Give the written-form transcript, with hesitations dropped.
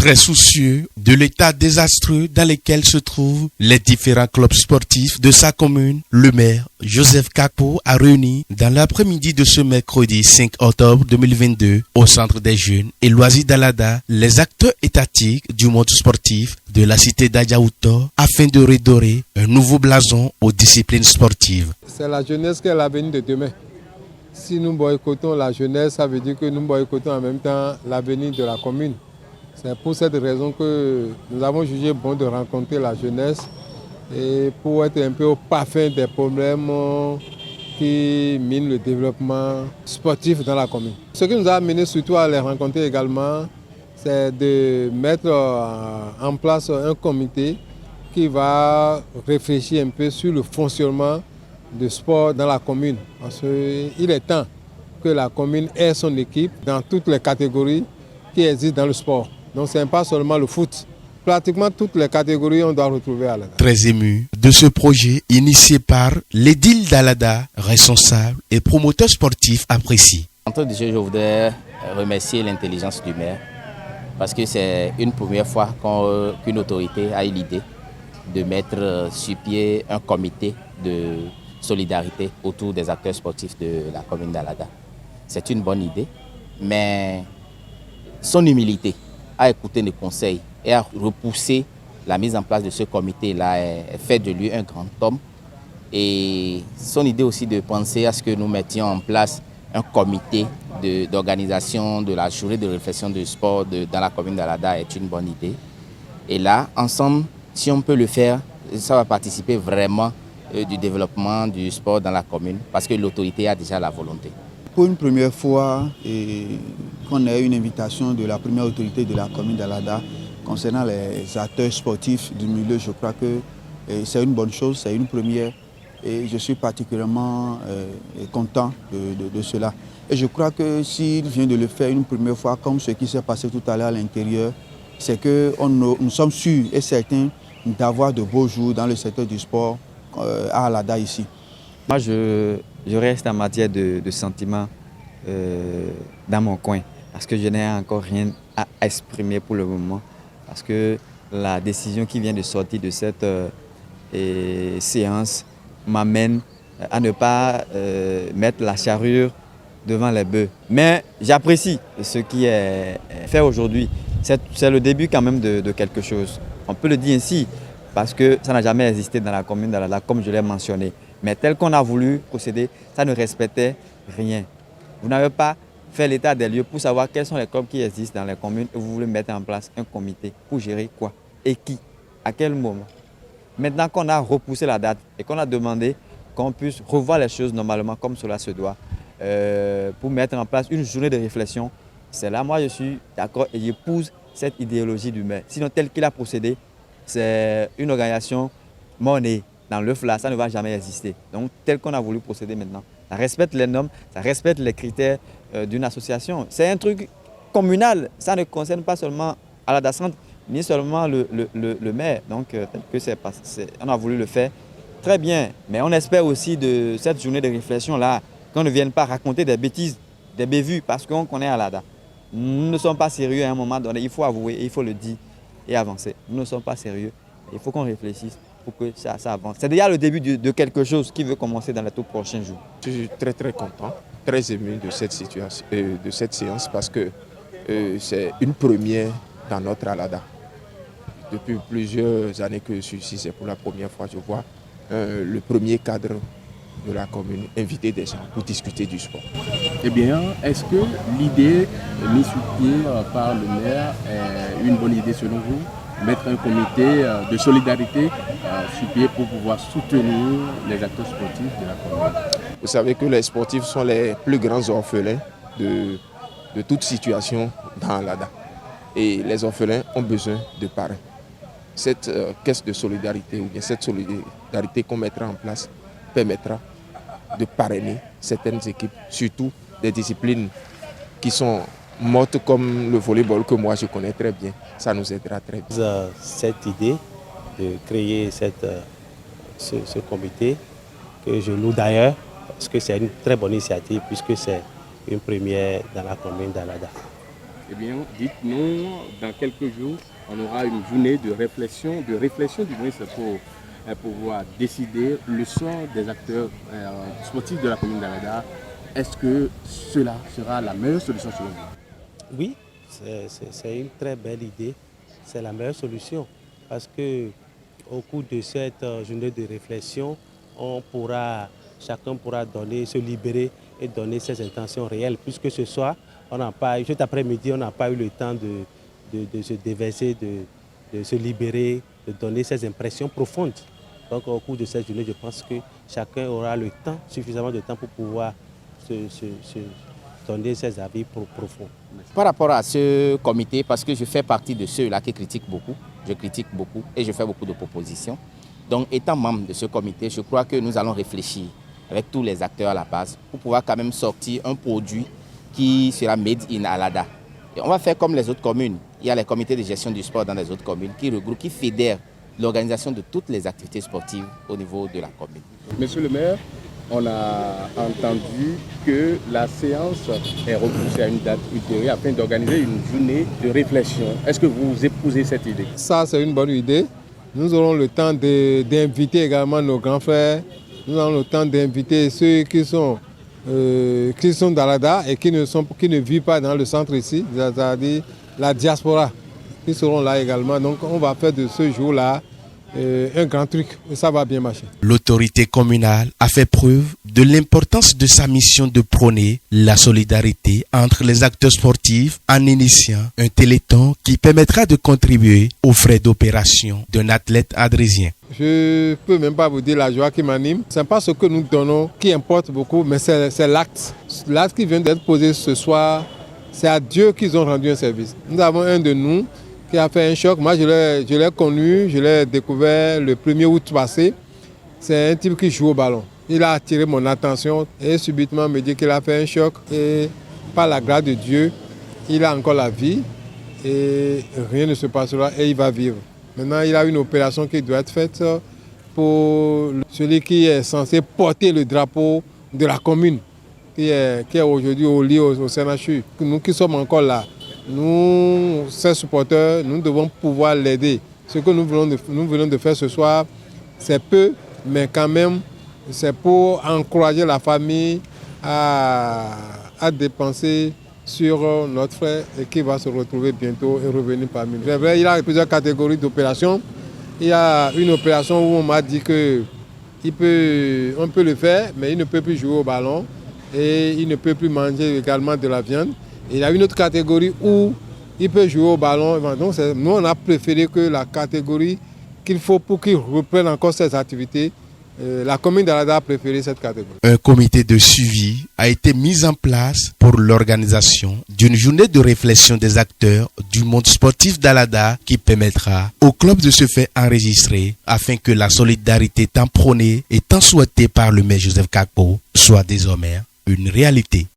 Très soucieux de l'état désastreux dans lequel se trouvent les différents clubs sportifs de sa commune, le maire Joseph Kakpo a réuni dans l'après-midi de ce mercredi 5 octobre 2022 au Centre des Jeunes et Loisirs d'Alada les acteurs étatiques du monde sportif de la cité d'Adjaouto afin de redorer un nouveau blason aux disciplines sportives. C'est la jeunesse qui est l'avenir de demain. Si nous boycottons la jeunesse, ça veut dire que nous boycottons en même temps l'avenir de la commune. C'est pour cette raison que nous avons jugé bon de rencontrer la jeunesse et pour être un peu au parfum des problèmes qui minent le développement sportif dans la commune. Ce qui nous a amené surtout à les rencontrer également, c'est de mettre en place un comité qui va réfléchir un peu sur le fonctionnement du sport dans la commune. Parce qu'il est temps que la commune ait son équipe dans toutes les catégories qui existent dans le sport. Donc ce n'est pas seulement le foot. Pratiquement toutes les catégories, on doit retrouver à l'Alada. Très ému de ce projet initié par l'édile d'Alada, responsable et promoteur sportif apprécié. Entre de jeu, je voudrais remercier l'intelligence du maire parce que c'est une première fois qu'une autorité a eu l'idée de mettre sur pied un comité de solidarité autour des acteurs sportifs de la commune d'Alada. C'est une bonne idée, mais son humilité à écouter nos conseils et à repousser la mise en place de ce comité-là fait de lui un grand homme. Et son idée aussi de penser à ce que nous mettions en place un comité d'organisation de la journée de réflexion du sport dans la commune d'Alada est une bonne idée. Et là, ensemble, si on peut le faire, ça va participer vraiment du développement du sport dans la commune parce que l'autorité a déjà la volonté. Pour une première fois, qu'on ait une invitation de la première autorité de la commune d'Alada concernant les acteurs sportifs du milieu, je crois que c'est une bonne chose, c'est une première et je suis particulièrement content de cela. Et je crois que s'il vient de le faire une première fois, comme ce qui s'est passé tout à l'heure à l'intérieur, c'est que nous sommes sûrs et certains d'avoir de beaux jours dans le secteur du sport à Alada ici. Moi, je reste en matière de sentiments dans mon coin parce que je n'ai encore rien à exprimer pour le moment. Parce que la décision qui vient de sortir de cette séance m'amène à ne pas mettre la charrue devant les bœufs. Mais j'apprécie ce qui est fait aujourd'hui. C'est le début quand même de quelque chose. On peut le dire ainsi parce que ça n'a jamais existé dans la commune d'Alada, comme je l'ai mentionné. Mais tel qu'on a voulu procéder, ça ne respectait rien. Vous n'avez pas fait l'état des lieux pour savoir quels sont les clubs qui existent dans les communes et vous voulez mettre en place un comité pour gérer quoi et qui, à quel moment. Maintenant qu'on a repoussé la date et qu'on a demandé qu'on puisse revoir les choses normalement comme cela se doit pour mettre en place une journée de réflexion, c'est là moi je suis d'accord et j'épouse cette idéologie du maire. Sinon tel qu'il a procédé, c'est une organisation monnaie. Dans l'œuf là, ça ne va jamais exister. Donc tel qu'on a voulu procéder maintenant, ça respecte les normes, ça respecte les critères d'une association. C'est un truc communal, ça ne concerne pas seulement Alada Centre, ni seulement le maire. Donc tel que on a voulu le faire très bien. Mais on espère aussi de cette journée de réflexion là, qu'on ne vienne pas raconter des bêtises, des bévues, parce qu'on connaît Alada. Nous ne sommes pas sérieux à un moment donné, il faut avouer, il faut le dire et avancer. Nous ne sommes pas sérieux, il faut qu'on réfléchisse pour que ça avance. C'est déjà le début de quelque chose qui veut commencer dans les tout prochains jours. Je suis très content, très ému de cette situation, de cette séance parce que c'est une première dans notre Alada. Depuis plusieurs années que je suis ici, c'est pour la première fois que je vois le premier cadre de la commune inviter des gens pour discuter du sport. Eh bien, est-ce que l'idée mise sur pied par le maire est une bonne idée selon vous? Mettre un comité de solidarité sur pied pour pouvoir soutenir les acteurs sportifs de la commune. Vous savez que les sportifs sont les plus grands orphelins de toute situation dans Alada. Et les orphelins ont besoin de parrains. Cette caisse de solidarité ou bien cette solidarité qu'on mettra en place permettra de parrainer certaines équipes, surtout des disciplines qui sont mortes comme le volleyball que moi je connais très bien, ça nous aidera très bien. Cette idée de créer ce comité, que je loue d'ailleurs, parce que c'est une très bonne initiative puisque c'est une première dans la commune d'Alada. eh bien, dites-nous, dans quelques jours, on aura une journée de réflexion du moins, c'est pour pouvoir décider le sort des acteurs sportifs de la commune d'Alada. Est-ce que cela sera la meilleure solution selon vous? Oui, c'est une très belle idée. C'est la meilleure solution parce que au cours de cette journée de réflexion, chacun pourra se libérer et donner ses intentions réelles. Puisque ce soir, cet après-midi, on n'a pas eu le temps de se déverser, de se libérer, de donner ses impressions profondes. Donc au cours de cette journée, je pense que chacun aura suffisamment de temps pour pouvoir se donner ses avis profonds. Par rapport à ce comité, parce que je fais partie de ceux-là qui critiquent beaucoup, je critique beaucoup et je fais beaucoup de propositions. Donc étant membre de ce comité, je crois que nous allons réfléchir avec tous les acteurs à la base pour pouvoir quand même sortir un produit qui sera made in Alada. Et on va faire comme les autres communes. Il y a les comités de gestion du sport dans les autres communes qui regroupent, qui fédèrent l'organisation de toutes les activités sportives au niveau de la commune. Monsieur le maire, on a entendu que la séance est repoussée à une date ultérieure afin d'organiser une journée de réflexion. Est-ce que vous épousez cette idée? Ça, c'est une bonne idée. Nous aurons le temps d'inviter également nos grands frères. Nous aurons le temps d'inviter ceux qui sont d'Alada et qui ne vivent pas dans le centre ici, c'est-à-dire la diaspora, qui seront là également. Donc on va faire de ce jour-là un grand truc et ça va bien marcher. L'autorité communale a fait preuve de l'importance de sa mission de prôner la solidarité entre les acteurs sportifs en initiant un téléthon qui permettra de contribuer aux frais d'opération d'un athlète adrésien. Je ne peux même pas vous dire la joie qui m'anime. Ce n'est pas ce que nous donnons qui importe beaucoup, mais c'est l'acte. L'acte qui vient d'être posé ce soir, c'est à Dieu qu'ils ont rendu un service. Nous avons un de nous qui a fait un choc. Moi, je l'ai connu, je l'ai découvert le 1er août passé. C'est un type qui joue au ballon. Il a attiré mon attention et subitement me dit qu'il a fait un choc. Et par la grâce de Dieu, il a encore la vie et rien ne se passera et il va vivre. Maintenant, il a une opération qui doit être faite pour celui qui est censé porter le drapeau de la commune, qui est aujourd'hui au lit au CNHU. Nous qui sommes encore là, nous, ces supporters, nous devons pouvoir l'aider. Ce que nous venons de faire ce soir, c'est peu, mais quand même, c'est pour encourager la famille à dépenser sur notre frère et qui va se retrouver bientôt et revenir parmi nous. C'est vrai, il y a plusieurs catégories d'opérations. Il y a une opération où on m'a dit qu'on peut le faire, mais il ne peut plus jouer au ballon et il ne peut plus manger également de la viande. Et il y a une autre catégorie où il peut jouer au ballon. Donc nous, on a préféré que la catégorie qu'il faut pour qu'il reprenne encore ses activités. La commune d'Alada a préféré cette catégorie. Un comité de suivi a été mis en place pour l'organisation d'une journée de réflexion des acteurs du monde sportif d'Alada qui permettra au club de se faire enregistrer afin que la solidarité tant prônée et tant souhaitée par le maire Joseph Kakpo soit désormais une réalité.